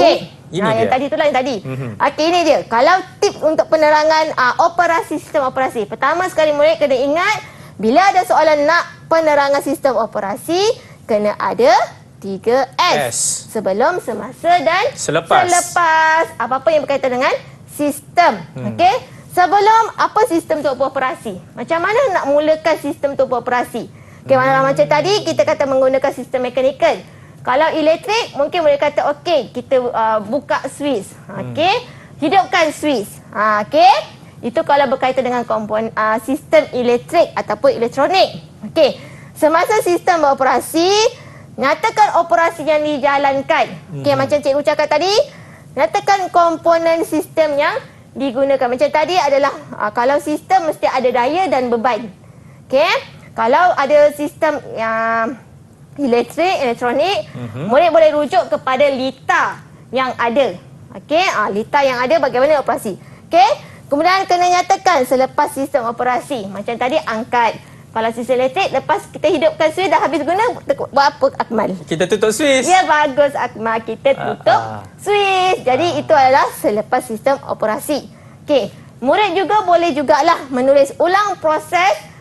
ini yang dia. tadi itulah yang tadi. Okey, ini dia. Kalau tips untuk penerangan operasi sistem operasi. Pertama sekali murid kena ingat, bila ada soalan nak penerangan sistem operasi, kena ada 3S. Sebelum, semasa dan Selepas. Apa-apa yang berkaitan dengan sistem. Okey. Sebelum, apa sistem untuk beroperasi? Macam mana nak mulakan sistem untuk beroperasi? Okey, macam tadi kita kata menggunakan sistem mekanikal. Kalau elektrik, mungkin boleh kata okey, kita buka switch. Okey. Hidupkan switch. Okey. Itu kalau berkaitan dengan komponen sistem elektrik ataupun elektronik. Okey. Semasa sistem beroperasi, nyatakan operasi yang dijalankan. Okey, macam cikgu cakap tadi, nyatakan komponen sistem yang digunakan. Macam tadi adalah kalau sistem mesti ada daya dan beban. Okey. Kalau ada sistem yang elektrik, elektronik, murid boleh rujuk kepada litar yang ada. Okey, litar yang ada bagaimana operasi. Okey, kemudian kena nyatakan selepas sistem operasi. Macam tadi angkat. Kalau sistem elektrik, lepas kita hidupkan switch dah habis guna, buat apa Akmal? Kita tutup switch. Ya, bagus Akmal. Kita tutup switch. Jadi itu adalah selepas sistem operasi. Okey, murid juga boleh jugalah menulis ulang proses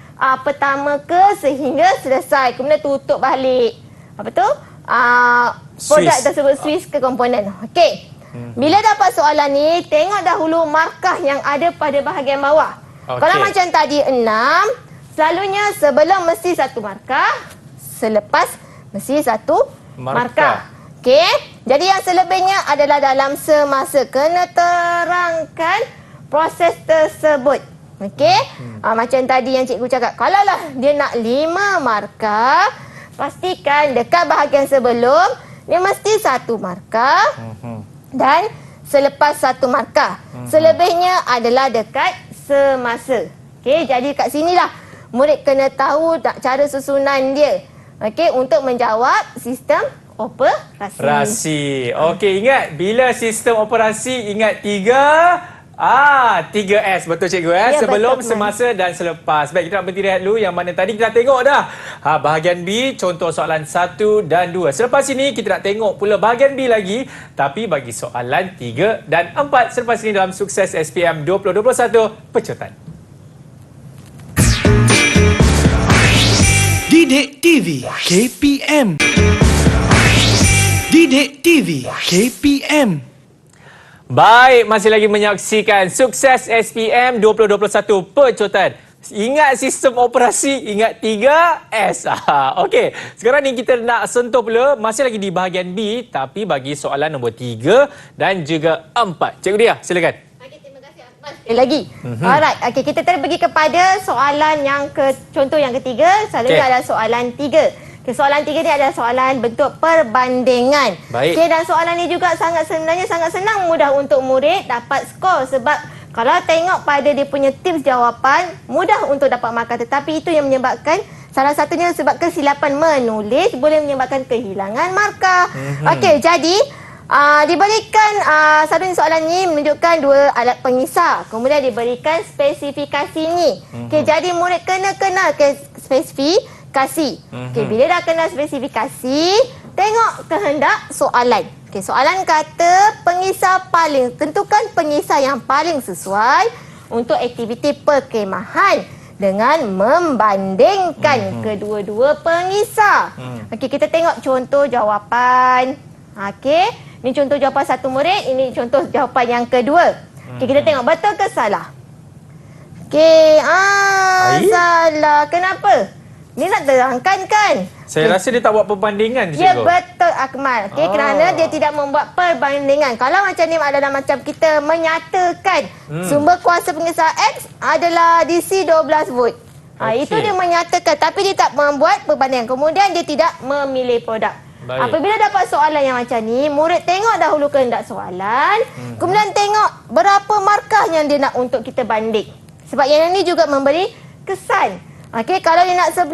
pertama ke sehingga selesai. Kemudian tutup balik. Apa tu? Produk tersebut, switch ke komponen. Okey. Bila dapat soalan ni, tengok dahulu markah yang ada pada bahagian bawah. Kalau macam tadi 6, selalunya sebelum mesti 1 markah, selepas mesti 1 markah. Okey. Jadi yang selebihnya adalah dalam semasa. Kena terangkan proses tersebut. Okey. Macam tadi yang cikgu cakap, kalaulah dia nak 5 markah, pastikan dekat bahagian sebelum dia mesti 1 markah dan selepas 1 markah. Selebihnya adalah dekat semasa. Okey, jadi kat sinilah murid kena tahu cara susunan dia. Okey, untuk menjawab sistem operasi. Okey, ingat bila sistem operasi, ingat 3S, betul cikgu Ya, sebelum, betul, semasa dan selepas. Baik, kita nak berhenti rehat dulu. Yang mana tadi kita dah tengok dah bahagian B, contoh soalan 1 dan 2. Selepas ini kita nak tengok pula bahagian B lagi, tapi bagi soalan 3 dan 4. Selepas ini dalam Sukses SPM 2021 Pecutan. Didik TV KPM. Didik TV KPM. Baik, masih lagi menyaksikan Sukses SPM 2021 Pecutan. Ingat sistem operasi, ingat 3S. Okey, sekarang ni kita nak sentuh pula, masih lagi di bahagian B, tapi bagi soalan nombor 3 dan juga 4. Cikgu Dia, silakan. Okey, terima kasih Akmal. Lagi. Alright, okey, kita pergi kepada soalan yang contoh yang ketiga. Selalunya adalah soalan 3. Soalan 3 ni adalah soalan bentuk perbandingan. Baik. Okay, dan soalan ni juga sebenarnya sangat senang, mudah untuk murid dapat skor. Sebab kalau tengok pada dia punya tips jawapan, mudah untuk dapat markah. Tetapi itu yang menyebabkan, salah satunya sebab kesilapan menulis boleh menyebabkan kehilangan markah. Okey, jadi diberikan satu soalan ni menunjukkan 2 alat pengisar. Kemudian diberikan spesifikasi ni. Okey, jadi murid kena kenal spesifikasi. Okey, bila dah kenal spesifikasi, tengok kehendak soalan. Okey, soalan kata tentukan pengisar yang paling sesuai untuk aktiviti perkhemahan dengan membandingkan kedua-dua pengisar. Okey, kita tengok contoh jawapan. Okey, ini contoh jawapan satu murid, ini contoh jawapan yang kedua. Okey, kita tengok betul ke salah. Okey, salah. Kenapa? Dia nak terangkan kan? Saya rasa dia tak buat perbandingan. Ya, betul Akmal. Okay, kerana dia tidak membuat perbandingan. Kalau macam ni adalah macam kita menyatakan sumber kuasa pengisar X adalah DC 12 volt. Itu dia menyatakan, tapi dia tak membuat perbandingan. Kemudian dia tidak memilih produk. Baik. Apabila dapat soalan yang macam ni, murid tengok dahulu kehendak soalan, kemudian tengok berapa markah yang dia nak untuk kita banding. Sebab yang ini juga memberi kesan. Okey, kalau dia nak 11,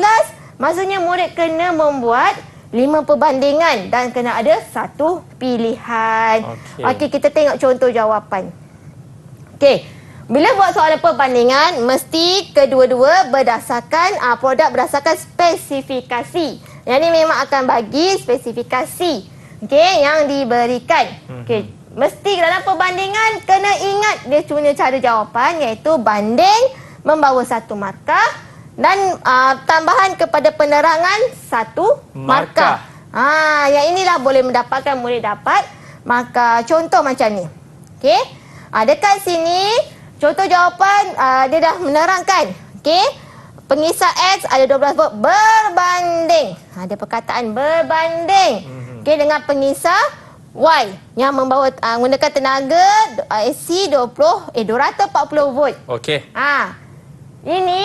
maksudnya murid kena membuat 5 perbandingan dan kena ada 1 pilihan. Okey, kita tengok contoh jawapan. Okey, bila buat soalan perbandingan, mesti kedua-dua berdasarkan produk berdasarkan spesifikasi. Yang ini memang akan bagi spesifikasi yang diberikan. Okey, mesti dalam perbandingan kena ingat dia punya cara jawapan, iaitu banding membawa 1 markah dan tambahan kepada penerangan 1 markah. Yang inilah boleh mendapatkan murid dapat. Maka contoh macam ni. Okey. Dekat sini contoh jawapan dia dah menerangkan. Okey. Pengisar X ada 12 volt berbanding. Ada perkataan berbanding. Okey, dengan pengisar Y yang membawa menggunakan tenaga AC 240 volt. Okey. Ini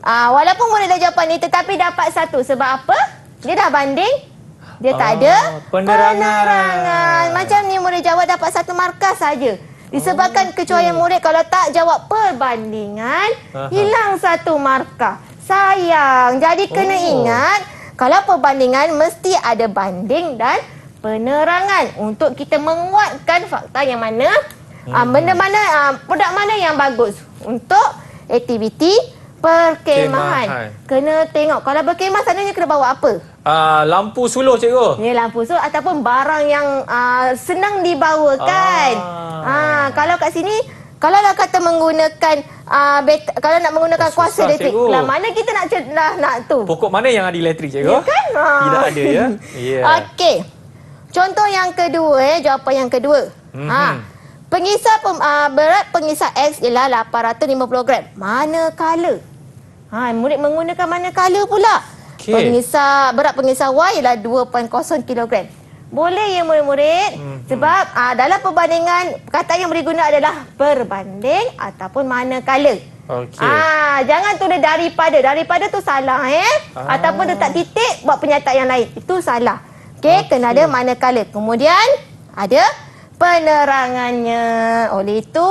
walaupun murid dah jawapan ni tetapi dapat 1 sebab apa? Dia dah banding. Dia tak ada penerangan. Macam ni murid jawab dapat 1 markah saja. Disebabkan kecuali murid kalau tak jawab perbandingan hilang 1 markah. Sayang. Jadi kena ingat kalau perbandingan mesti ada banding dan penerangan untuk kita menguatkan fakta yang mana benda mana produk mana yang bagus untuk aktiviti perkemahan. Kena tengok kalau berkemah selalunya kena bawa apa? Lampu suluh cikgu. Ni lampu suluh ataupun barang yang senang dibawakan. Kalau kat sini kalau nak kata menggunakan kalau nak menggunakan kuasa elektrik, mana kita nak tu? Pokok mana yang ada elektrik cikgu? Ya kan? Tidak ada ya. Okey. Contoh yang kedua jawapan yang kedua. Pengisar berat pengisar X ialah 850 gram. Manakala murid menggunakan manakala pula. Berat pengisar Y ialah 2.0 kg. Boleh ya murid-murid? Sebab dalam perbandingan perkataan yang boleh guna adalah berbanding ataupun manakala. Jangan tulis daripada. Daripada tu salah ataupun letak titik buat pernyataan yang lain. Itu salah. Kena ada manakala. Kemudian ada penerangannya. Oleh itu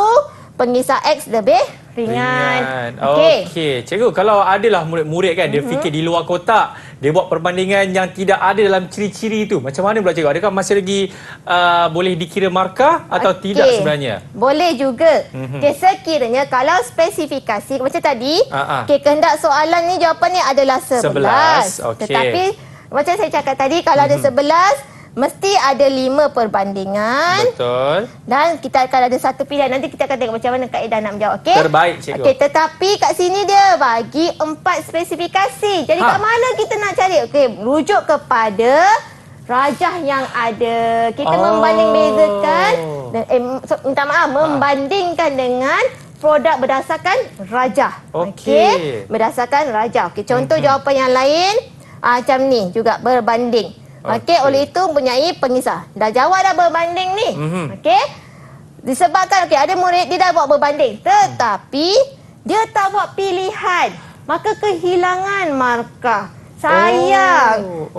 pengisar X lebih ringan. Okey. Cikgu, kalau adalah murid-murid kan dia fikir di luar kotak, dia buat perbandingan yang tidak ada dalam ciri-ciri itu. Macam mana pula cikgu? Adakah masih lagi boleh dikira markah atau tidak sebenarnya? Boleh juga. Sekiranya kalau spesifikasi macam tadi, kehendak soalan ni jawapannya adalah 11. Tetapi macam saya cakap tadi kalau ada 11 mesti ada 5 perbandingan. Betul. Dan kita akan ada 1 pilihan. Nanti kita akan tengok macam mana kaedah nak menjawab. Terbaik cikgu. Tetapi kat sini dia bagi 4 spesifikasi. Jadi kat mana kita nak cari? Rujuk kepada rajah yang ada. Kita membanding bezakan. Minta maaf, membandingkan dengan produk berdasarkan rajah. Berdasarkan rajah. Contoh jawapan yang lain macam ni juga berbanding. Oleh itu mempunyai pengisar. Dah jawab dah berbanding ni. Disebabkan ada murid dia dah buat berbanding tetapi dia tak buat pilihan, maka kehilangan markah. Sayang.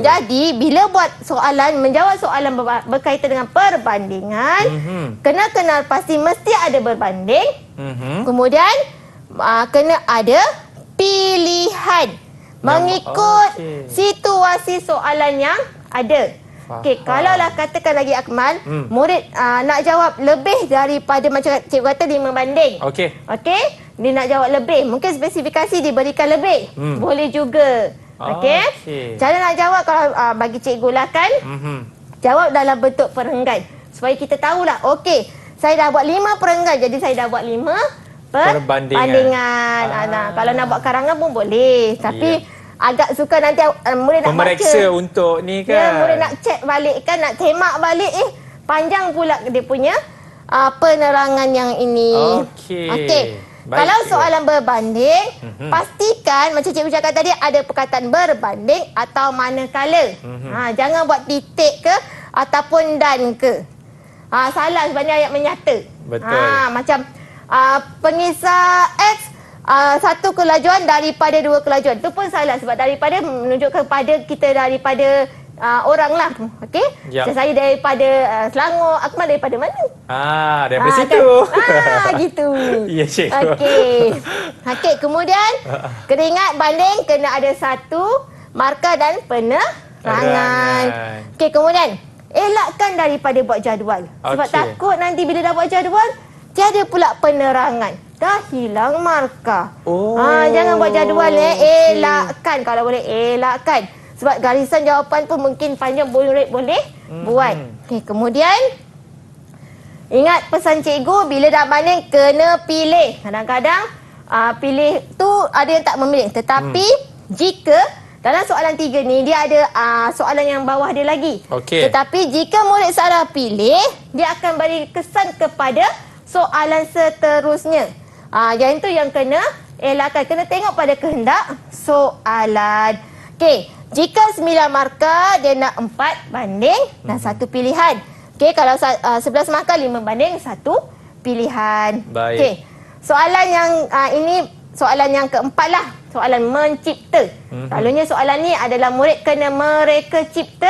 Jadi bila buat soalan, menjawab soalan berkaitan dengan perbandingan, kena kenal pasti mesti ada berbanding. Kemudian kena ada pilihan mengikut situasi soalan yang ada. Kalaulah katakan lagi Akmal, murid nak jawab lebih daripada macam cikgu kata 5 banding. Dia nak jawab lebih, mungkin spesifikasi diberikan lebih. Boleh juga. Cara nak jawab kalau bagi cikgu lah kan, jawab dalam bentuk perenggan supaya kita tahulah. Saya dah buat 5 perenggan, jadi saya dah buat 5 perbandingan. Kalau nak buat karangan pun boleh. Tapi agak suka nanti murid nak memeriksa baca. untuk ni kan. Murid nak cek balik kan, nak semak balik. Panjang pula dia punya penerangan yang ini. Kalau soalan berbanding, pastikan macam cikgu cakap tadi ada perkataan berbanding atau manakala. Jangan buat titik ke ataupun dan ke. Salah sebenarnya ayat menyata. Betul. Macam pengisar X 1 kelajuan daripada 2 kelajuan. Itu pun salah sebab daripada menunjuk kepada kita daripada orang lah. Saya daripada Selangor, Akmal daripada mana? Daripada situ. Kan? Gitu. Ya, cikgu. Kemudian kena ingat banding kena ada 1 markah dan penerangan. Kemudian elakkan daripada buat jadual. Sebab takut nanti bila dah buat jadual tiada pula penerangan. Dah hilang markah. Jangan buat jadual elakkan. Kalau boleh elakkan. Sebab garisan jawapan pun mungkin panjang, boleh buat. Kemudian ingat pesan cikgu, bila dah banding kena pilih. Kadang-kadang pilih tu ada yang tak memilih. Tetapi jika dalam soalan 3 ni dia ada soalan yang bawah dia lagi. Okey. Tetapi jika murid salah pilih, dia akan beri kesan kepada soalan seterusnya. Yang itu yang kena elakkan. Kena tengok pada kehendak soalan. Okey, jika 9 markah, dia nak 4 banding dan 1 pilihan. Okey, kalau 11 markah, 5 banding 1 pilihan. Baik. Okey, soalan yang ini soalan yang keempat lah. Soalan mencipta. Selalunya soalan ni adalah murid kena mereka cipta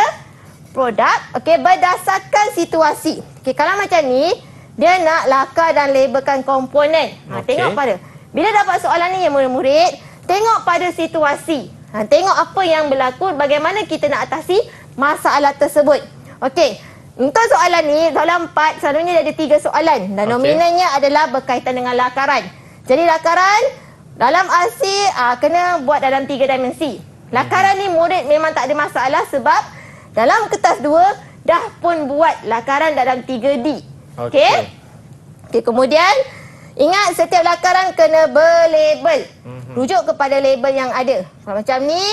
produk, okey, berdasarkan situasi. Okey, kalau macam ni, dia nak lakar dan labelkan komponen. Tengok pada. Bila dapat soalan ni ya murid-murid, tengok pada situasi. Tengok apa yang berlaku, bagaimana kita nak atasi masalah tersebut. Okey, untuk soalan ni, soalan 4, selalunya ada 3 soalan. Dan nominalnya adalah berkaitan dengan lakaran. Jadi lakaran dalam RC kena buat dalam 3 dimensi. Lakaran ni murid memang tak ada masalah sebab dalam kertas 2 dah pun buat lakaran dalam 3D. Okey. Kemudian ingat setiap lakaran kena berlabel. Rujuk kepada label yang ada. Macam ni,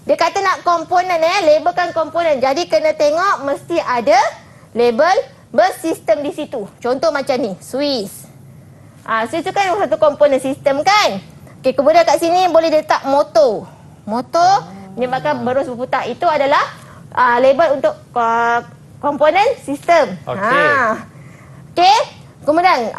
dia kata nak komponen labelkan komponen. Jadi kena tengok mesti ada label bersistem di situ. Contoh macam ni, Swiss. Swiss tu kan satu komponen sistem kan. Okey, kemudian kat sini boleh letak motor. Motor menyebabkan berus berputar. Itu adalah label untuk komponen sistem. Okey. Kemudian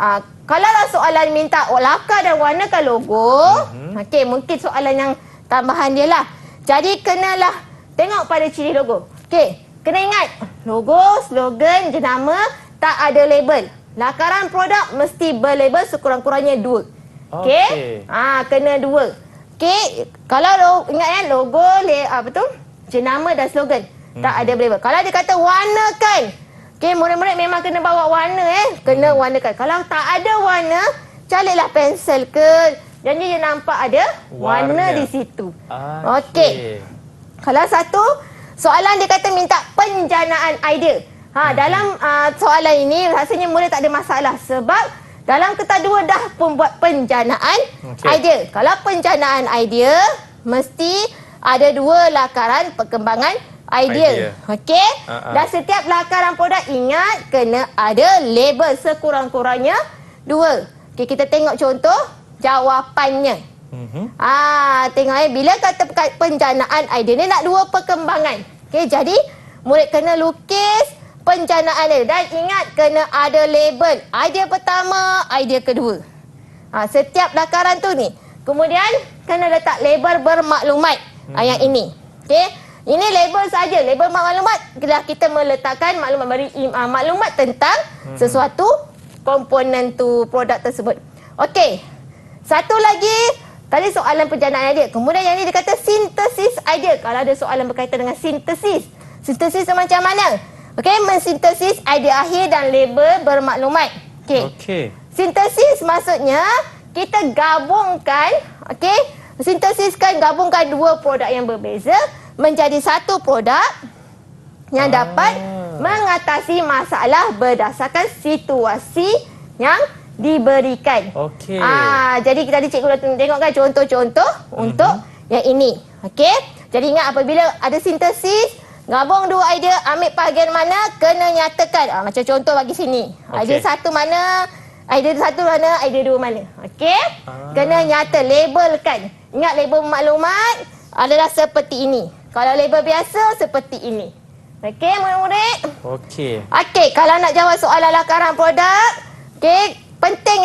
kalau soalan minta lakar dan warnakan logo, okey, mungkin soalan yang tambahan dia lah. Jadi kenalah tengok pada ciri logo. Okey, kena ingat logo, slogan, jenama tak ada label. Lakaran produk mesti berlabel sekurang-kurangnya 2. Okey? Kena 2. Okey, kalau ingat logo, jenama dan slogan tak ada label. Kalau dia kata warnakan, okey, murid-murid memang kena bawa warna kena warnakan. Kalau tak ada warna, caliklah pensel ke. Jadi dia nampak ada warna di situ. Okey. Kalau satu soalan dia kata minta penjanaan idea. Dalam soalan ini rasanya murid tak ada masalah sebab dalam kertas 2 dah pun buat penjanaan idea. Kalau penjanaan idea mesti ada 2 lakaran perkembangan idea. Okey? Dan setiap lakaran produk ingat kena ada label sekurang-kurangnya 2. Okey, kita tengok contoh jawapannya. Tengok bila kata penjanaan idea ni nak 2 perkembangan. Okey, jadi murid kena lukis penjanaan dia dan ingat kena ada label. Idea pertama, idea kedua. Setiap lakaran tu ni. Kemudian kena letak label bermaklumat. Yang ini. Okey? Ini label saja, label maklumat. Kita meletakkan maklumat beri maklumat tentang sesuatu komponen tu produk tersebut. Okey. Satu lagi, tadi soalan penjanaan idea. Kemudian yang ni dia kata sintesis idea. Kalau ada soalan berkaitan dengan sintesis. Sintesis macam mana? Okey, mensintesis idea akhir dan label bermaklumat. Okey. Sintesis maksudnya kita gabungkan, okey? Sintesiskan, gabungkan 2 produk yang berbeza menjadi satu produk yang dapat mengatasi masalah berdasarkan situasi yang diberikan. Okey. Jadi tadi cikgu dah tengok kan contoh-contoh untuk yang ini. Okey. Jadi ingat apabila ada sintesis, gabung 2 idea, ambil bahagian mana, kena nyatakan. Macam contoh bagi sini. Idea 1 mana, idea 1 mana, idea 2 mana. Okey? Kena nyata, labelkan. Ingat label maklumat adalah seperti ini. Kalau label biasa, seperti ini. Okey, murid-murid? Okey. Okey, kalau nak jawab soalan lakaran produk, okey, penting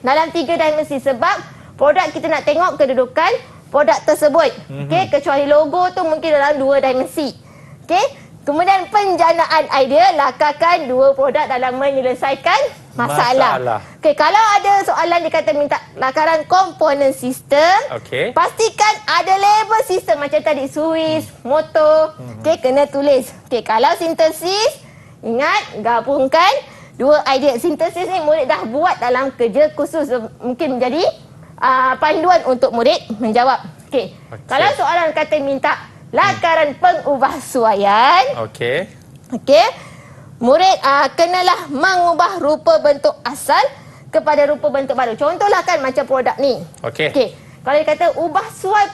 dalam 3 dimensi sebab produk kita nak tengok kedudukan produk tersebut. Okey, kecuali logo tu mungkin dalam 2 dimensi. Okey, kemudian penjanaan idea, lakarkan 2 produk dalam menyelesaikan masalah. Okey, kalau ada soalan dia kata minta lakaran komponen sistem, pastikan ada label sistem macam tadi Swiss, motor. Okey, kena tulis. Okey, kalau sintesis, ingat gabungkan 2 idea. Sintesis ni murid dah buat dalam kerja khusus, mungkin menjadi panduan untuk murid menjawab. Okey. Kalau soalan kata minta lakaran pengubahsuaian. Okey. Murid kenalah mengubah rupa bentuk asal kepada rupa bentuk baru. Contohlah kan macam produk ni. Okey. Kalau dia kata ubah suai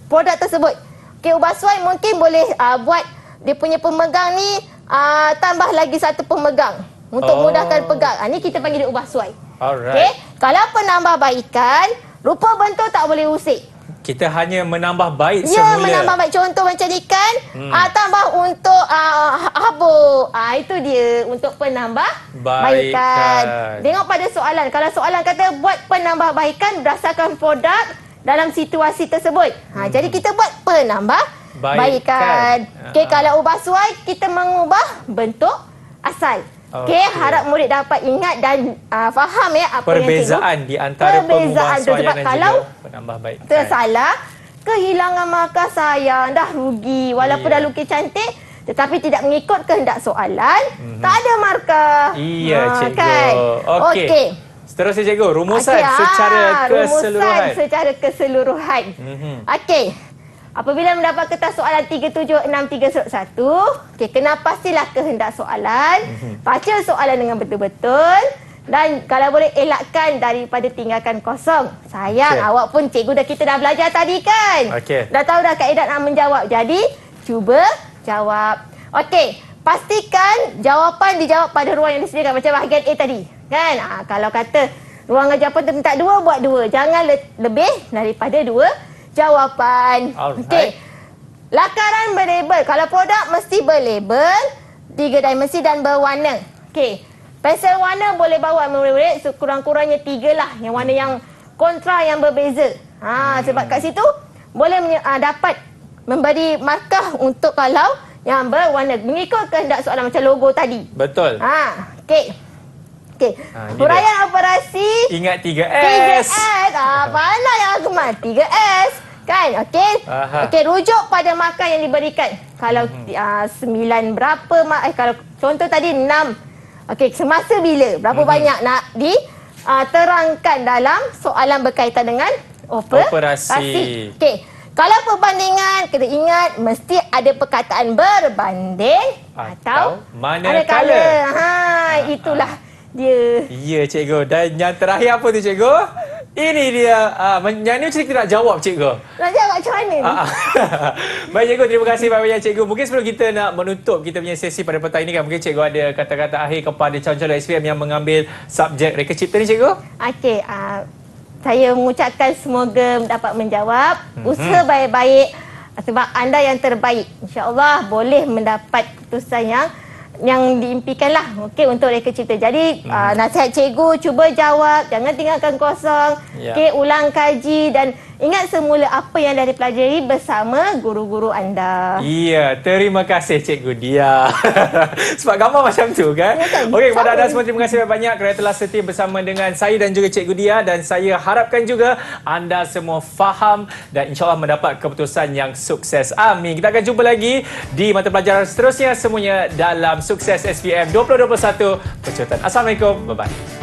produk tersebut. Okey, ubah suai mungkin boleh buat dia punya pemegang ni tambah lagi satu pemegang untuk mudahkan pegang. Ni kita panggil dia ubah suai. Alright. Okey, kalau penambahbaikan, rupa bentuk tak boleh usik. Kita hanya menambah bait Ya, semula. menambah baik. Contoh macam ikan, tambah untuk habuk. Itu dia untuk penambahbaikan. Baikan. Tengok pada soalan. Kalau soalan kata buat penambahbaikan berdasarkan produk dalam situasi tersebut. Jadi kita buat penambahbaikan. Baikan. Okey, kalau ubah suai, kita mengubah bentuk asal. Okey, harap murid dapat ingat dan faham ya apa Perbezaan di antara pengubah suaian sebab dan kalau juga penambah baikan. tersalah, kehilangan markah sayang, dah rugi. Walaupun dah lukis cantik, tetapi tidak mengikut kehendak soalan, tak ada markah. Iya, cikgu. Kan? Okey. Seterusnya cikgu, rumusan secara keseluruhan. Rumusan secara keseluruhan. Okey. Apabila mendapat kertas soalan 3763 okey, kena pastilah kehendak soalan, baca soalan dengan betul-betul dan kalau boleh elakkan daripada tinggalkan kosong. Sayang, awak pun cikgu kita dah belajar tadi kan? Dah tahu dah kaedah nak menjawab. Jadi, cuba jawab. Okey, pastikan jawapan dijawab pada ruang yang disediakan macam bahagian A tadi. Kan? Kalau kata ruangan jawapan tu minta 2, buat 2. Jangan lebih daripada 2 jawapan. Okey. Lakaran berlabel. Kalau produk mesti berlabel, 3 dimensi dan berwarna. Okey. Pensel warna boleh bawa murid-murid sekurang-kurangnya 3 lah. Yang warna yang kontra yang berbeza. Sebab kat situ boleh dapat memberi markah untuk kalau yang berwarna. Mengikut kehendak soalan macam logo tadi. Betul. Okey. Okey. Huraian operasi. Ingat 3S. 3S. Mana yang agama? 3S. Kan? Okey. Okey, rujuk pada markah yang diberikan. Kalau 9 berapa kalau contoh tadi 6. Okey, semasa bila? Berapa banyak nak diterangkan dalam soalan berkaitan dengan operasi. Okey. Kalau perbandingan, kena ingat mesti ada perkataan berbanding atau manakala. Itulah dia. Ya, cikgu. Dan yang terakhir apa tu, cikgu? Ini dia. Yang ni kita nak jawab, cikgu. Nak jawab macam mana ni? Baik, cikgu. Terima kasih banyak, cikgu. Mungkin sebelum kita nak menutup kita punya sesi pada petang ini kan, mungkin cikgu ada kata-kata akhir kepada calon-calon SPM yang mengambil subjek reka cipta ni, cikgu? Okey. Saya mengucapkan semoga dapat menjawab. Usaha baik-baik sebab anda yang terbaik. InsyaAllah boleh mendapat keputusan yang diimpikanlah, okey, untuk reka cipta. Jadi nasihat cikgu, cuba jawab, jangan tinggalkan kosong. Okey, ulang kaji dan ingat semula apa yang dah dipelajari bersama guru-guru anda. Ya, terima kasih Cikgu Dia. Sebab gambar macam tu kan? Ya kan? Okey, kepada anda semua terima kasih banyak kerana telah setia bersama dengan saya dan juga Cikgu Dia, dan saya harapkan juga anda semua faham dan insya-Allah mendapat keputusan yang sukses. Amin. Kita akan jumpa lagi di mata pelajaran seterusnya, semuanya dalam Sukses SPM 2021 Pecutan. Assalamualaikum. Bye-bye.